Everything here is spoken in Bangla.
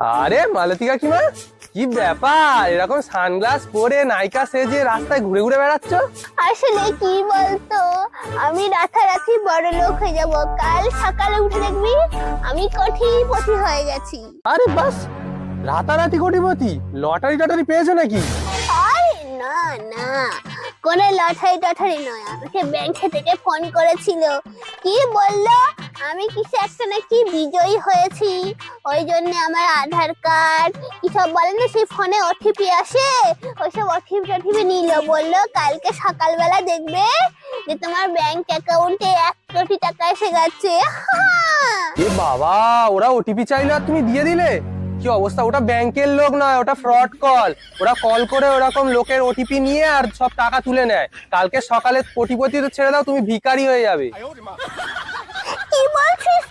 আরে মালতী কাকিমা, কি ব্যাপার এরকম সানগ্লাস পরে নায়িকা সেজে রাস্তায় ঘুরে ঘুরে বেড়াচ্ছ? আসলে কি বলতো, আমি রাতারাতি বড় লোক হয়ে যাব। কাল সকালে উঠে দেখবি আমি কোটিপতি হয়ে গেছি। আরে বাস, রাতারাতি কোটিপতি? লটারি টটারি পেয়েছো নাকি? আরে না না, কোনো লটারি টটারি নয়। আমাকে ব্যাংক থেকে ফোন করেছিল, কি বললো আমি কিছু একটা নাকি বিজয়ী হয়েছি, ওই জন্য আমার আধার কার্ড কি সব বলে না, সেই ফোনে ওটিপি আসে, ওইসব ওটিপি নিল। বললো কালকে সকালবেলা দেখবে যে তোমার ব্যাংক অ্যাকাউন্টে 1 কোটি টাকা এসে গেছে। এ বাবা, ওরা ওটিপি চাইলো আর তুমি দিয়ে দিলে? কি অবস্থা! ওটা ব্যাংকের লোক নয়, ওটা ফ্রড কল। ওরা কল করে ওরকম লোকের ওটিপি নিয়ে আর সব টাকা তুলে নেয়। কালকে সকালে কোটিপতি তো ছেড়ে দাও, তুমি ভিখারি হয়ে যাবে। কি বলছিস